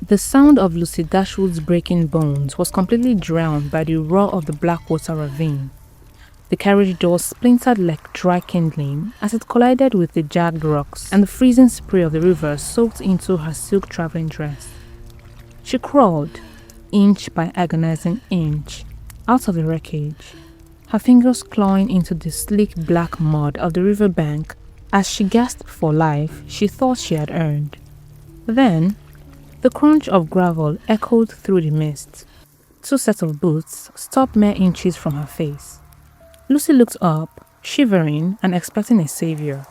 The sound of Lucy Dashwood's breaking bones was completely drowned by the roar of the Blackwater ravine. The carriage door splintered like dry kindling as it collided with the jagged rocks, and the freezing spray of the river soaked into her silk traveling dress. She crawled, inch by agonizing inch, out of the wreckage, her fingers clawing into the sleek black mud of the riverbank as she gasped for life she thought she had earned. Then, the crunch of gravel echoed through the mist. 2 sets of boots stopped mere inches from her face. Lucy looked up, shivering and expecting a savior,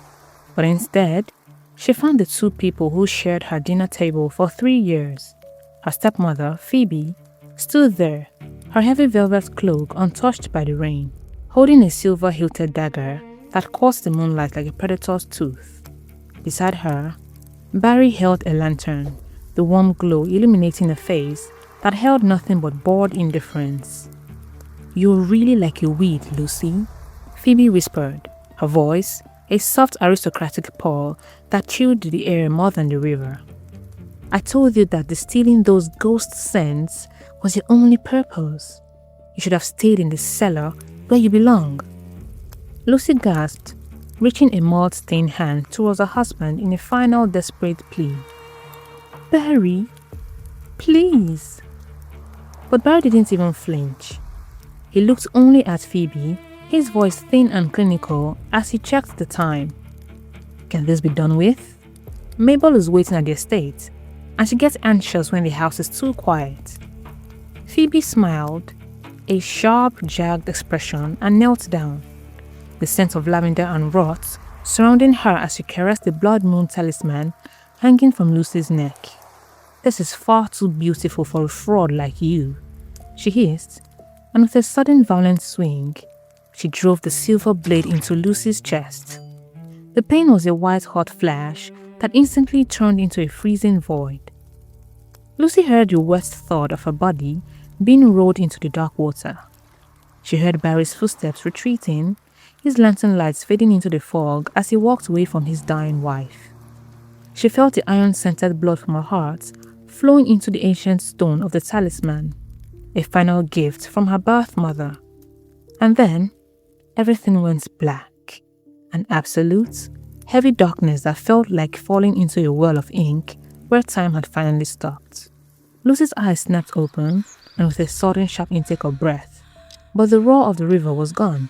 but instead, she found the 2 people who shared her dinner table for 3 years. Her stepmother, Phoebe, stood there, her heavy velvet cloak untouched by the rain, holding a silver-hilted dagger that caught the moonlight like a predator's tooth. Beside her, Barry held a lantern, the warm glow illuminating a face that held nothing but bored indifference. "You're really like a weed, Lucy," Phoebe whispered, her voice a soft aristocratic purr that chilled the air more than the river. "I told you that distilling those ghost scents was your only purpose. You should have stayed in the cellar where you belong." Lucy gasped, reaching a mud-stained hand towards her husband in a final desperate plea. "Barry, please." But Barry didn't even flinch. He looked only at Phoebe, his voice thin and clinical as he checked the time. "Can this be done with? Mabel is waiting at the estate, and she gets anxious when the house is too quiet." Phoebe smiled, a sharp, jagged expression, and knelt down, the scent of lavender and rot surrounding her as she caressed the blood moon talisman hanging from Lucy's neck. "This is far too beautiful for a fraud like you," she hissed, and with a sudden violent swing, she drove the silver blade into Lucy's chest. The pain was a white-hot flash that instantly turned into a freezing void. Lucy heard the wet thud of her body being rolled into the dark water. She heard Barry's footsteps retreating, his lantern lights fading into the fog as he walked away from his dying wife. She felt the iron-scented blood from her heart flowing into the ancient stone of the talisman, a final gift from her birth mother. And then, everything went black, an absolute, heavy darkness that felt like falling into a well of ink where time had finally stopped. Lucy's eyes snapped open, and with a sudden sharp intake of breath, but the roar of the river was gone,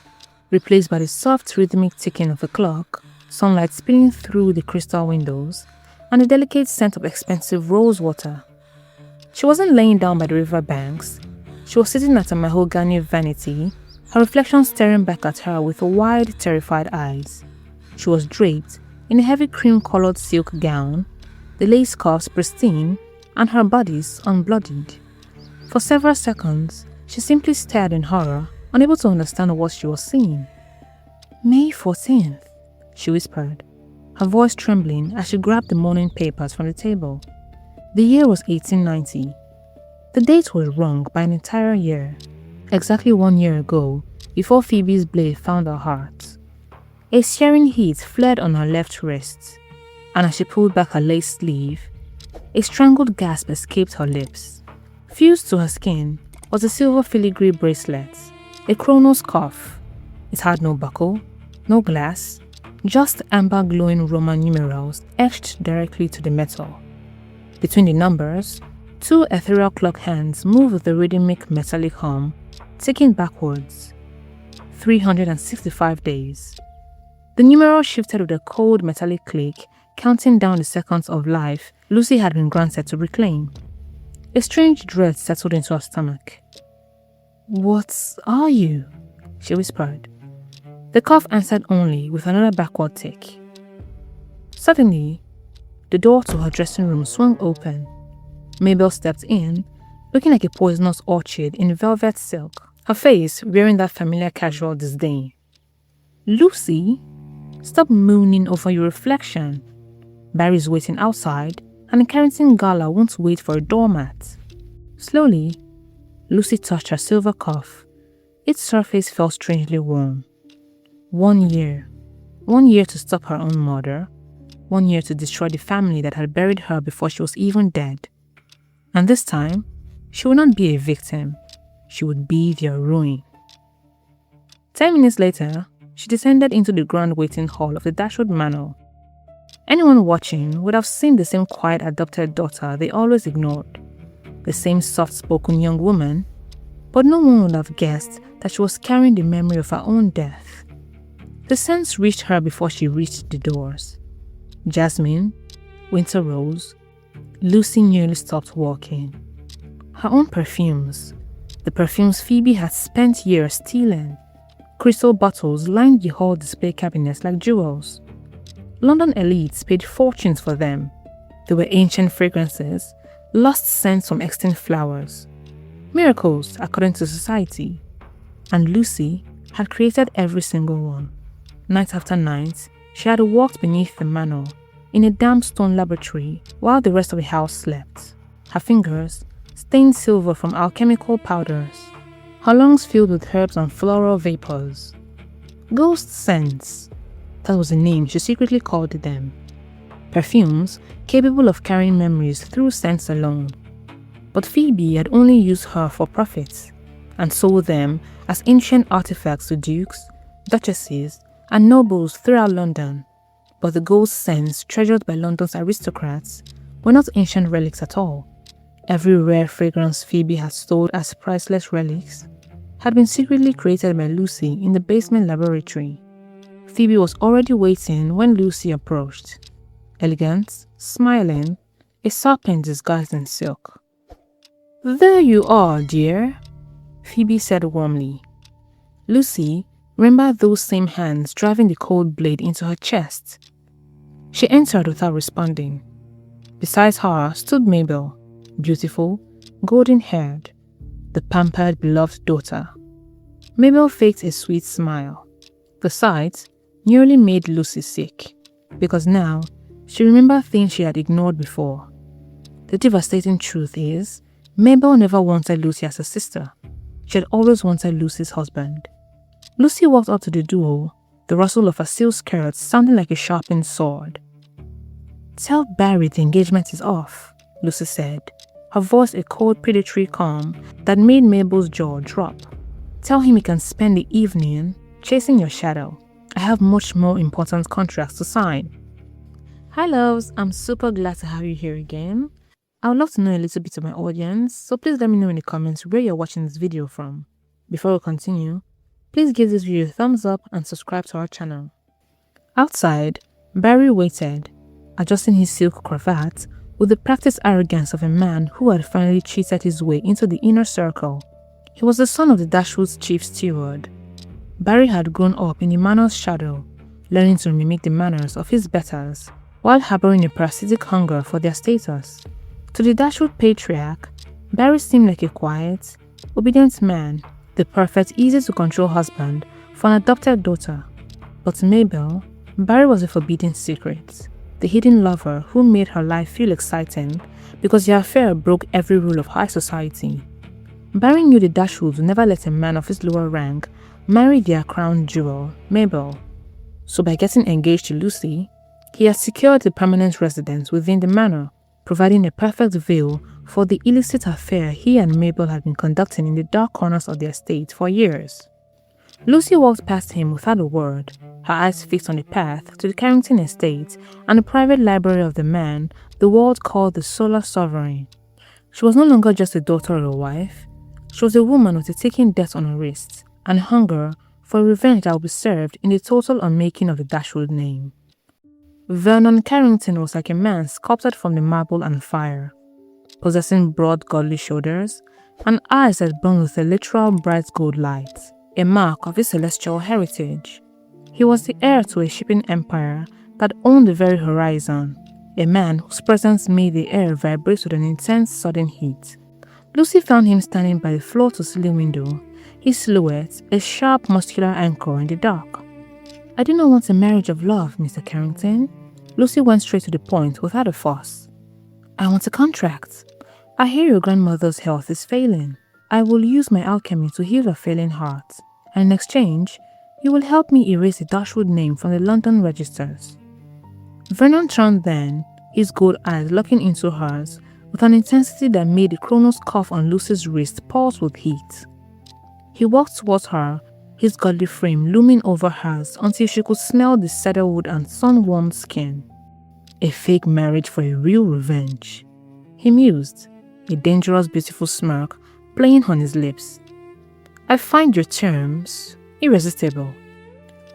replaced by the soft rhythmic ticking of the clock, sunlight spilling through the crystal windows, and the delicate scent of expensive rose water. She wasn't laying down by the river banks. She was sitting at a mahogany vanity, her reflection staring back at her with wide, terrified eyes. She was draped in a heavy cream-colored silk gown, the lace cuffs pristine, and her bodice unbloodied. For several seconds, she simply stared in horror, unable to understand what she was seeing. "May 14th, she whispered, her voice trembling as she grabbed the morning papers from the table. The year was 1890. The date was wrong by an entire year, exactly 1 year ago, before Phoebe's blade found her heart. A searing heat flared on her left wrist, and as she pulled back her lace sleeve, a strangled gasp escaped her lips. Fused to her skin was a silver filigree bracelet, a chronos cuff. It had no buckle, no glass, just amber glowing Roman numerals etched directly to the metal. Between the numbers, 2 ethereal clock hands moved with a rhythmic metallic hum, ticking backwards. 365 days. The numeral shifted with a cold metallic click, counting down the seconds of life Lucy had been granted to reclaim. A strange dread settled into her stomach. "What are you?" she whispered. The cuff answered only with another backward tick. Suddenly, the door to her dressing room swung open. Mabel stepped in, looking like a poisonous orchid in velvet silk, her face wearing that familiar casual disdain. "Lucy, stop mooning over your reflection. Barry's waiting outside, and the Carrington Gala won't wait for a doormat." Slowly, Lucy touched her silver cuff. Its surface felt strangely warm. 1 year. 1 year to stop her own murder. 1 year to destroy the family that had buried her before she was even dead. And this time, she would not be a victim. She would be their ruin. 10 minutes later, she descended into the grand waiting hall of the Dashwood Manor. Anyone watching would have seen the same quiet adopted daughter they always ignored, the same soft-spoken young woman, but no one would have guessed that she was carrying the memory of her own death. The sense reached her before she reached the doors. Jasmine, Winter Rose, Lucy nearly stopped walking. Her own perfumes, the perfumes Phoebe had spent years stealing. Crystal bottles lined the hall display cabinets like jewels. London elites paid fortunes for them. They were ancient fragrances, lost scents from extinct flowers. Miracles, according to society. And Lucy had created every single one. Night after night, she had walked beneath the manor, in a damp stone laboratory, while the rest of the house slept. Her fingers stained silver from alchemical powders. Her lungs filled with herbs and floral vapors. Ghost scents. That was the name she secretly called them. Perfumes capable of carrying memories through scents alone. But Phoebe had only used her for profit and sold them as ancient artifacts to dukes, duchesses, and nobles throughout London. But the ghost scents treasured by London's aristocrats were not ancient relics at all. Every rare fragrance Phoebe had sold as priceless relics had been secretly created by Lucy in the basement laboratory. Phoebe was already waiting when Lucy approached. Elegant, smiling, a serpent disguised in silk. "There you are, dear," Phoebe said warmly. Lucy remembered those same hands driving the cold blade into her chest. She entered without responding. Beside her stood Mabel, beautiful, golden-haired, the pampered, beloved daughter. Mabel faked a sweet smile. The sight nearly made Lucy sick, because now she remembered things she had ignored before. The devastating truth is, Mabel never wanted Lucy as a sister. She had always wanted Lucy's husband. Lucy walked up to the duo, the rustle of her silk skirt sounding like a sharpened sword. "Tell Barry the engagement is off," Lucy said, her voice a cold, predatory calm that made Mabel's jaw drop. "Tell him he can spend the evening chasing your shadow. I have much more important contracts to sign." Hi loves, I'm super glad to have you here again. I would love to know a little bit of my audience, so please let me know in the comments where you're watching this video from. Before we continue, please give this video a thumbs up and subscribe to our channel. Outside, Barry waited, adjusting his silk cravat with the practiced arrogance of a man who had finally cheated his way into the inner circle. He was the son of the Dashwood's chief steward. Barry had grown up in the manor's shadow, learning to mimic the manners of his betters, while harboring a parasitic hunger for their status. To the Dashwood patriarch, Barry seemed like a quiet, obedient man, the perfect, easy-to-control husband for an adopted daughter. But to Mabel, Barry was a forbidden secret, the hidden lover who made her life feel exciting because the affair broke every rule of high society. Barry knew the Dashwoods would never let a man of his lower rank marry their crown jewel, Mabel. So by getting engaged to Lucy, he had secured a permanent residence within the manor, providing a perfect veil for the illicit affair he and Mabel had been conducting in the dark corners of the estate for years. Lucy walked past him without a word, her eyes fixed on the path to the Carrington estate and the private library of the man the world called the Solar Sovereign. She was no longer just a daughter or a wife. She was a woman with a ticking death on her wrist and hunger for revenge that would be served in the total unmaking of the Dashwood name. Vernon Carrington was like a man sculpted from the marble and fire, possessing broad godly shoulders and eyes that burned with a literal bright gold light, a mark of his celestial heritage. He was the heir to a shipping empire that owned the very horizon, a man whose presence made the air vibrate with an intense sudden heat. Lucy found him standing by the floor-to-ceiling window, his silhouette a sharp, muscular anchor in the dark. "I do not want a marriage of love, Mr. Carrington." Lucy went straight to the point without a fuss. "I want a contract. I hear your grandmother's health is failing. I will use my alchemy to heal her failing heart, and in exchange, you will help me erase the Dashwood name from the London registers." Vernon turned then, his gold eyes looking into hers with an intensity that made the chronos cuff on Lucy's wrist pulse with heat. He walked towards her, his godly frame looming over hers until she could smell the cedarwood and sun-warmed skin. A fake marriage for a real revenge, he mused, a dangerous, beautiful smirk playing on his lips. I find your terms irresistible.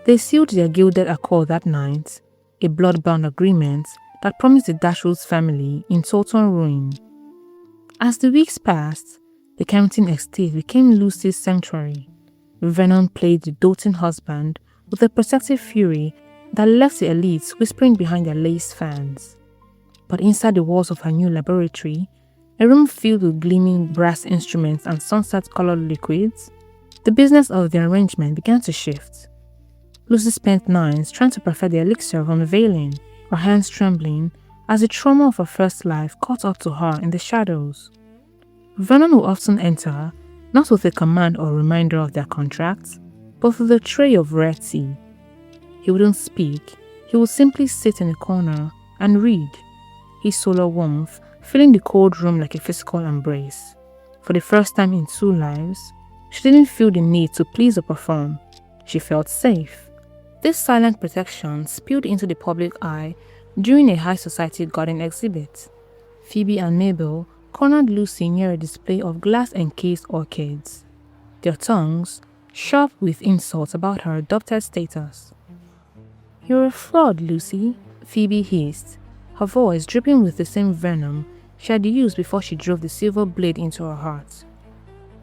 They sealed their gilded accord that night, a blood-bound agreement that promised the Dashwood's family in total ruin. As the weeks passed, the Carrington estate became Lucy's sanctuary. Vernon played the doting husband with a protective fury that left the elites whispering behind their lace fans. But inside the walls of her new laboratory, a room filled with gleaming brass instruments and sunset-colored liquids, the business of the arrangement began to shift. Lucy spent nights trying to perfect the elixir of unveiling, her hands trembling as the trauma of her first life caught up to her in the shadows. Vernon would often enter, not with a command or reminder of their contract, but with a tray of rare tea. He wouldn't speak, he would simply sit in a corner and read, his solar warmth filling the cold room like a physical embrace. For the first time in 2 lives, she didn't feel the need to please or perform. She felt safe. This silent protection spilled into the public eye during a high society garden exhibit. Phoebe and Mabel cornered Lucy near a display of glass-encased orchids, their tongues sharp with insults about her adopted status. You're a fraud, Lucy, Phoebe hissed, her voice dripping with the same venom she had used before she drove the silver blade into her heart.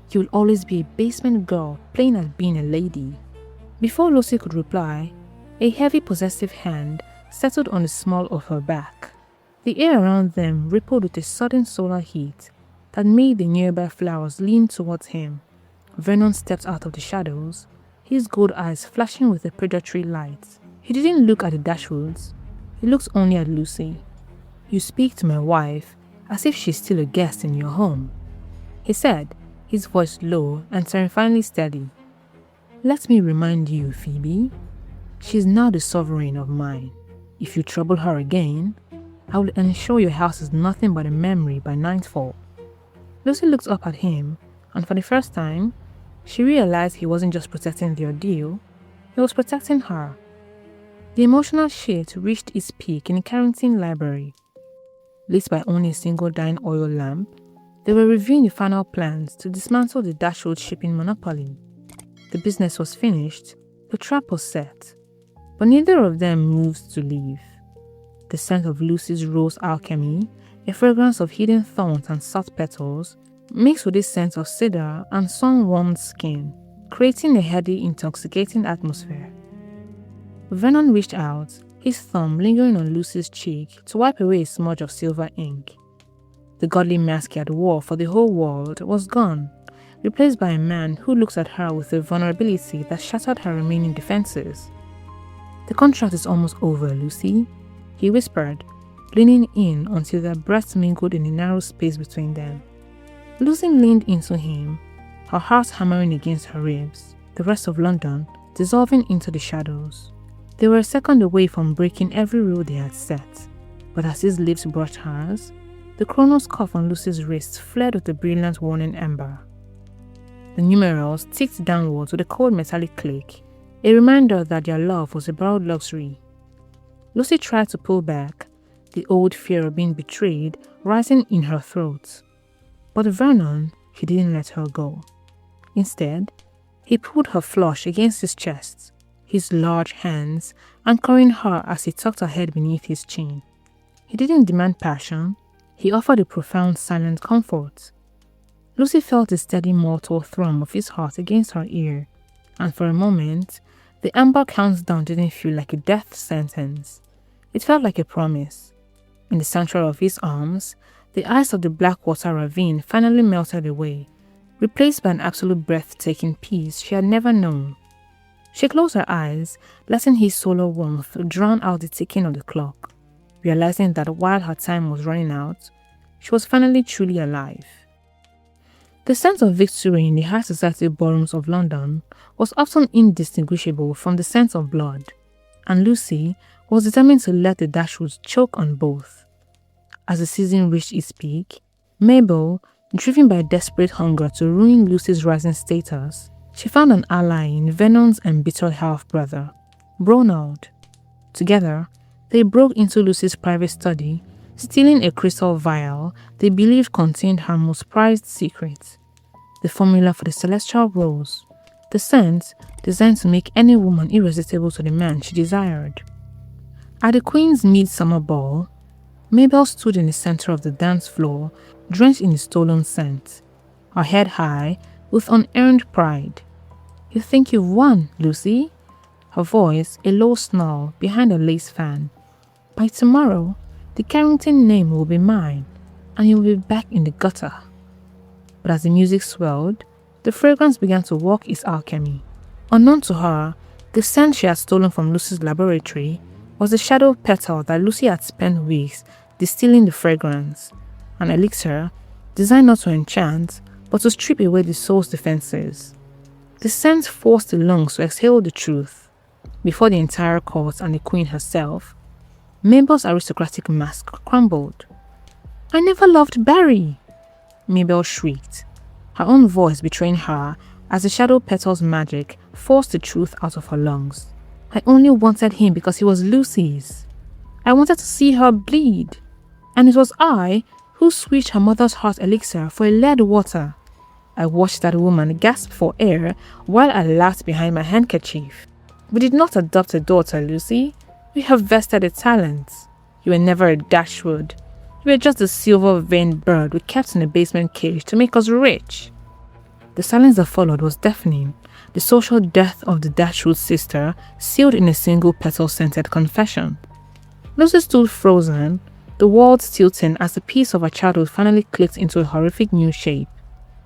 You'll always be a basement girl playing at being a lady. Before Lucy could reply, a heavy possessive hand settled on the small of her back. The air around them rippled with a sudden solar heat that made the nearby flowers lean towards him. Vernon stepped out of the shadows, his gold eyes flashing with a predatory light. He didn't look at the Dashwoods, he looked only at Lucy. You speak to my wife as if she's still a guest in your home, he said, his voice low and terrifyingly steady. Let me remind you, Phoebe, she's now the sovereign of mine. If you trouble her again, I will ensure your house is nothing but a memory by nightfall. Lucy looked up at him, and for the first time, she realized he wasn't just protecting the ordeal, he was protecting her. The emotional shift reached its peak in the Carrington library. Lit by only a single dying oil lamp, they were reviewing the final plans to dismantle the Dashwood shipping monopoly. The business was finished, the trap was set, but neither of them moved to leave. The scent of Lucy's rose alchemy, a fragrance of hidden thorns and soft petals, mixed with the scent of cedar and sun-warmed skin, creating a heady, intoxicating atmosphere. Vernon reached out, his thumb lingering on Lucy's cheek to wipe away a smudge of silver ink. The godly mask he had wore for the whole world was gone, replaced by a man who looked at her with a vulnerability that shattered her remaining defenses. The contract is almost over, Lucy, he whispered, leaning in until their breaths mingled in the narrow space between them. Lucy leaned into him, her heart hammering against her ribs, the rest of London dissolving into the shadows. They were a second away from breaking every rule they had set, but as his lips brushed hers, the chronos cuff on Lucy's wrist flared with a brilliant warning ember. The numerals ticked downwards with a cold metallic click, a reminder that their love was a borrowed luxury. Lucy tried to pull back, the old fear of being betrayed rising in her throat. But Vernon, he didn't let her go. Instead, he pulled her flush against his chest, his large hands anchoring her as he tucked her head beneath his chin. He didn't demand passion, he offered a profound silent comfort. Lucy felt the steady mortal thrum of his heart against her ear, and for a moment, the amber countdown didn't feel like a death sentence. It felt like a promise. In the sanctuary of his arms, the ice of the Blackwater Ravine finally melted away, replaced by an absolute breathtaking peace she had never known. She closed her eyes, letting his solar warmth drown out the ticking of the clock, realizing that while her time was running out, she was finally truly alive. The sense of victory in the high society ballrooms of London was often indistinguishable from the sense of blood, and Lucy was determined to let the Dashwoods choke on both. As the season reached its peak, Mabel, driven by desperate hunger to ruin Lucy's rising status, she found an ally in Vernon's embittered half-brother, Ronald. Together, they broke into Lucy's private study, stealing a crystal vial they believed contained her most prized secret, the formula for the celestial rose, the scent designed to make any woman irresistible to the man she desired. At the Queen's midsummer ball, Mabel stood in the center of the dance floor, drenched in the stolen scent, her head high with unearned pride. "You think you've won, Lucy?" Her voice a low snarl behind a lace fan. "By tomorrow, the Carrington name will be mine, and you'll be back in the gutter." But as the music swelled, the fragrance began to work its alchemy. Unknown to her, the scent she had stolen from Lucy's laboratory was the shadow petal that Lucy had spent weeks distilling the fragrance, an elixir designed not to enchant, but to strip away the soul's defenses. The scent forced the lungs to exhale the truth. Before the entire court and the Queen herself, Mabel's aristocratic mask crumbled. "I never loved Barry!" Mabel shrieked, her own voice betraying her as the shadow petal's magic forced the truth out of her lungs. "I only wanted him because he was Lucy's. I wanted to see her bleed. And it was I who switched her mother's heart elixir for a lead water. I watched that woman gasp for air while I laughed behind my handkerchief. We did not adopt a daughter, Lucy. We have vested a talent. You were never a Dashwood. You were just a silver-veined bird we kept in a basement cage to make us rich." The silence that followed was deafening, the social death of the Dashwood sister sealed in a single petal-scented confession. Lucy stood frozen, the world tilting as the piece of her childhood finally clicked into a horrific new shape.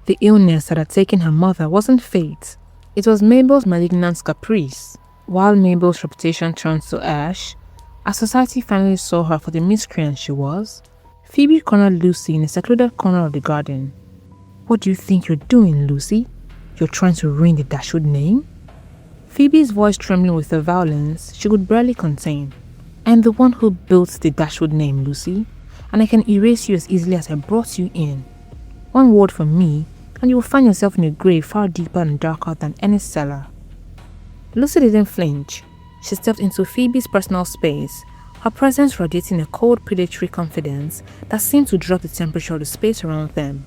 The illness that had taken her mother wasn't fate. It was Mabel's malignant caprice. While Mabel's reputation turned to ash, as society finally saw her for the miscreant she was, Phoebe cornered Lucy in a secluded corner of the garden. "What do you think you're doing, Lucy? You're trying to ruin the Dashwood name?" Phoebe's voice trembling with a violence she could barely contain. "I'm the one who built the Dashwood name, Lucy, and I can erase you as easily as I brought you in. One word from me, and you will find yourself in a grave far deeper and darker than any cellar." Lucy didn't flinch. She stepped into Phoebe's personal space, her presence radiating a cold, predatory confidence that seemed to drop the temperature of the space around them.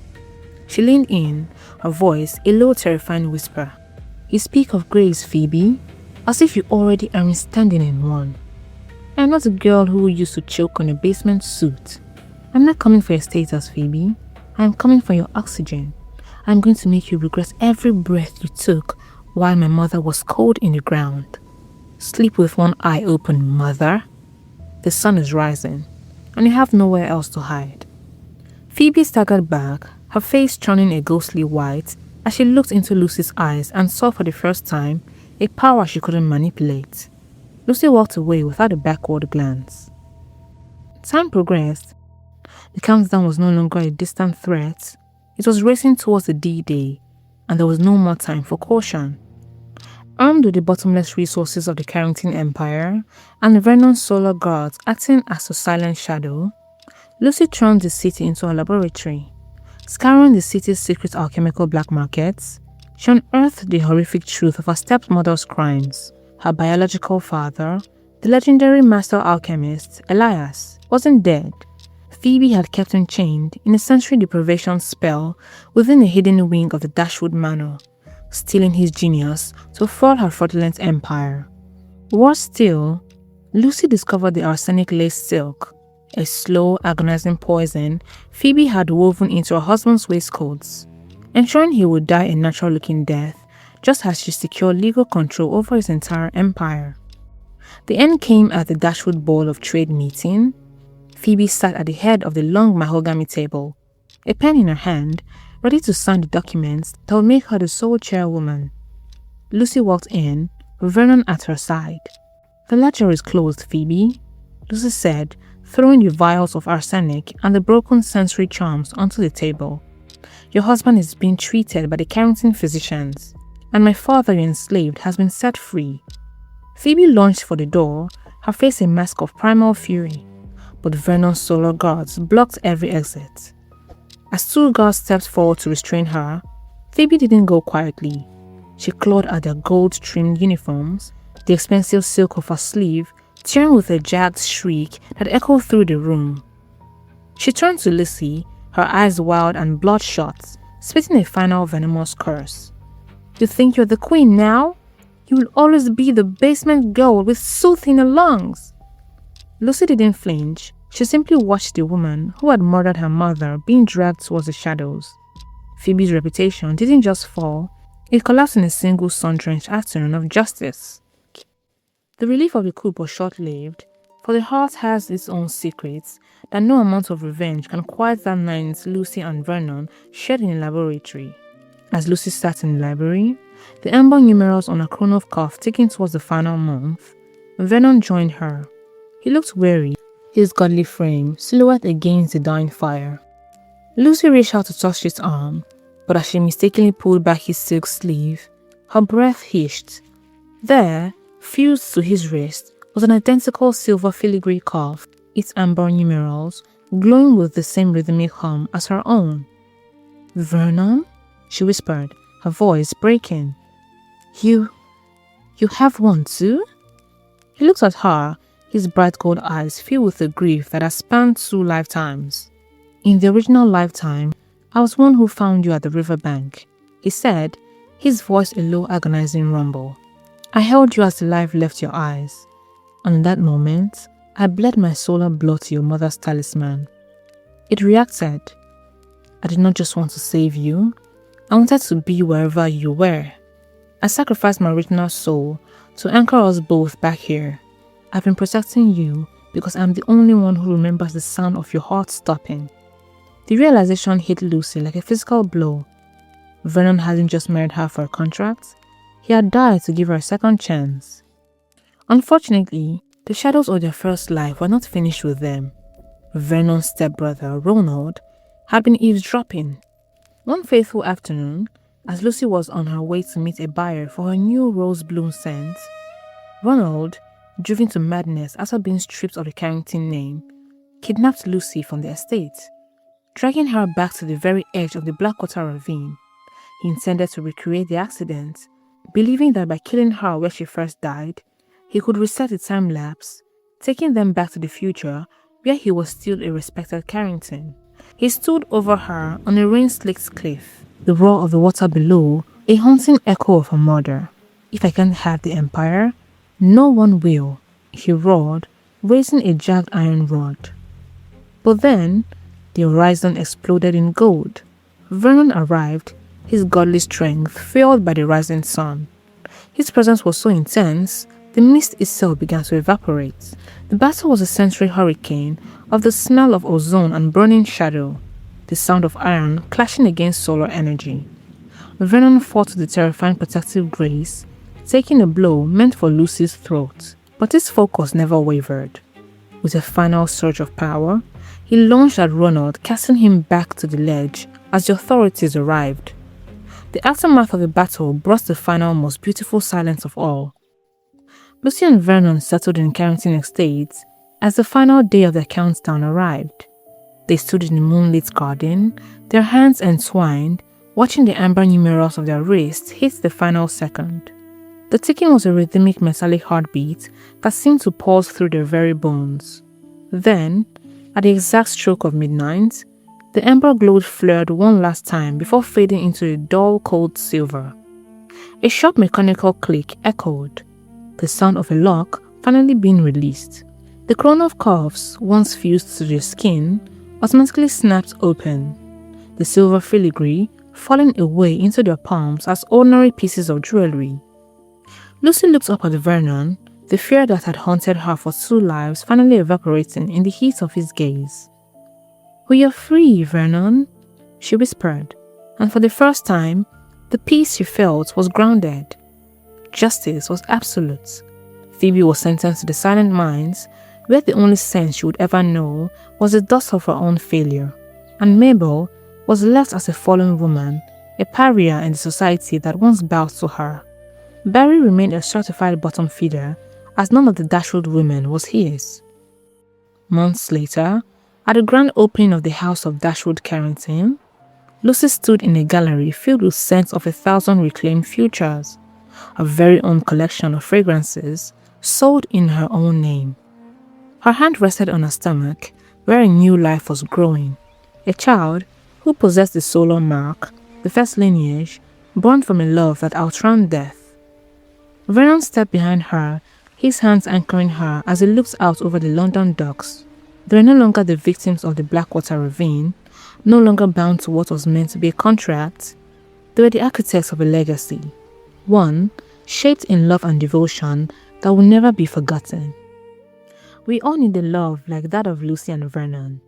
She leaned in, her voice a low, terrifying whisper. "You speak of graves, Phoebe, as if you already are standing in one. I am not a girl who used to choke on a basement suit. I'm not coming for your status, Phoebe. I am coming for your oxygen. I'm going to make you regret every breath you took while my mother was cold in the ground. Sleep with one eye open, mother. The sun is rising, and you have nowhere else to hide." Phoebe staggered back, her face turning a ghostly white as she looked into Lucy's eyes and saw for the first time a power she couldn't manipulate. Lucy walked away without a backward glance. Time progressed. The countdown was no longer a distant threat. It was racing towards the D-Day, and there was no more time for caution. Armed with the bottomless resources of the Carrington Empire and Vernon's solar guards acting as a silent shadow, Lucy turned the city into a laboratory. Scouring the city's secret alchemical black markets, she unearthed the horrific truth of her stepmother's crimes. Her biological father, the legendary master alchemist Elias, wasn't dead. Phoebe had kept him chained in a sensory deprivation spell within a hidden wing of the Dashwood Manor, stealing his genius to fraud her fraudulent empire. Worse still, Lucy discovered the arsenic-laced silk, a slow, agonizing poison Phoebe had woven into her husband's waistcoats, ensuring he would die a natural-looking death just as she secured legal control over his entire empire. The end came at the Dashwood Board of Trade meeting. Phoebe sat at the head of the long mahogany table, a pen in her hand, ready to sign the documents that would make her the sole chairwoman. Lucy walked in, Vernon at her side. "The ledger is closed, Phoebe," Lucy said, throwing the vials of arsenic and the broken sensory charms onto the table. "Your husband is being treated by the Carrington physicians, and my father you enslaved has been set free." Phoebe lunged for the door, her face a mask of primal fury. but Vernon's solar guards blocked every exit. As 2 guards stepped forward to restrain her, Phoebe didn't go quietly. She clawed at their gold-trimmed uniforms, the expensive silk of her sleeve tearing with a jagged shriek that echoed through the room. She turned to Lucy, her eyes wild and bloodshot, spitting a final venomous curse. "You think you're the queen now? You will always be the basement girl with soot in her lungs." Lucy didn't flinch. She simply watched the woman who had murdered her mother being dragged towards the shadows. Phoebe's reputation didn't just fall, it collapsed in a single sun-drenched afternoon of justice. The relief of the coup was short-lived, for the heart has its own secrets that no amount of revenge can quiet that night Lucy and Vernon shared in the laboratory. As Lucy sat in the library, the amber numerals on her chronograph cuff ticking towards the final month, Vernon joined her. He looked weary, his godly frame silhouette against the dying fire. Lucy reached out to touch his arm, but as she mistakenly pulled back his silk sleeve, her breath hissed. There, fused to his wrist, was an identical silver filigree cuff, its amber numerals glowing with the same rhythmic hum as her own. "Vernon?" she whispered, her voice breaking. You have one too?" He looked at her, his bright gold eyes filled with a grief that had spanned 2 lifetimes. "In the original lifetime, I was one who found you at the riverbank," he said, his voice a low agonizing rumble. "I held you as the life left your eyes, and in that moment, I bled my solar blood to your mother's talisman. It reacted. I did not just want to save you, I wanted to be wherever you were. I sacrificed my original soul to anchor us both back here. I've been protecting you because I'm the only one who remembers the sound of your heart stopping." The realization hit Lucy like a physical blow. Vernon hadn't just married her for a contract, he had died to give her a second chance. Unfortunately, the shadows of their first life were not finished with them. Vernon's stepbrother, Ronald, had been eavesdropping. One fateful afternoon, as Lucy was on her way to meet a buyer for her new rose bloom scent, Ronald, driven to madness after being stripped of the Carrington name, kidnapped Lucy from the estate, dragging her back to the very edge of the Blackwater Ravine. He intended to recreate the accident, believing that by killing her where she first died, he could reset the time lapse, taking them back to the future where he was still a respected Carrington. He stood over her on a rain-slicked cliff, the roar of the water below a haunting echo of her murder. "If I can't have the Empire, no one will," he roared, raising a jagged iron rod. But then, the horizon exploded in gold. Vernon arrived, his godly strength fueled by the rising sun. His presence was so intense, the mist itself began to evaporate. The battle was a sensory hurricane of the smell of ozone and burning shadow, the sound of iron clashing against solar energy. Vernon fought with the terrifying protective grace, taking a blow meant for Lucy's throat. But his focus never wavered. With a final surge of power, he lunged at Ronald, casting him back to the ledge as the authorities arrived. The aftermath of the battle brought the final most beautiful silence of all. Lucy and Vernon settled in Carrington Estate as the final day of their countdown arrived. They stood in the moonlit garden, their hands entwined, watching the amber numerals of their wrists hit the final second. The ticking was a rhythmic metallic heartbeat that seemed to pulse through their very bones. Then, at the exact stroke of midnight, the amber glow flared one last time before fading into a dull, cold silver. A sharp mechanical click echoed, the sound of a lock finally being released. The crown of cuffs, once fused to their skin, automatically snapped open, the silver filigree falling away into their palms as ordinary pieces of jewelry. Lucy looked up at Vernon, the fear that had haunted her for 2 lives finally evaporating in the heat of his gaze. "We are free, Vernon," she whispered, and for the first time, the peace she felt was grounded. Justice was absolute. Phoebe was sentenced to the silent mines, where the only sense she would ever know was the dust of her own failure, and Mabel was left as a fallen woman, a pariah in the society that once bowed to her. Barry remained a certified bottom feeder, as none of the Dashwood women was his. Months later, at the grand opening of the house of Dashwood Carrington, Lucy stood in a gallery filled with scents of 1,000 reclaimed futures, her very own collection of fragrances sold in her own name. Her hand rested on her stomach, where a new life was growing, a child who possessed the solar mark, the first lineage, born from a love that outran death. Vernon stepped behind her, his hands anchoring her as he looked out over the London docks. They were no longer the victims of the Blackwater Ravine, no longer bound to what was meant to be a contract. They were the architects of a legacy, one shaped in love and devotion that will never be forgotten. We all need a love like that of Lucy and Vernon.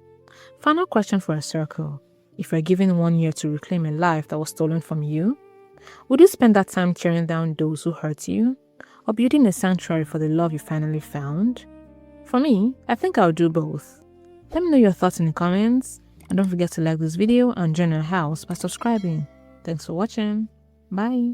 Final question for a circle. If you were given 1 year to reclaim a life that was stolen from you, would you spend that time tearing down those who hurt you, or building a sanctuary for the love you finally found? For me, I think I'll do both. Let me know your thoughts in the comments, and don't forget to like this video and join our house by subscribing. Thanks for watching. Bye.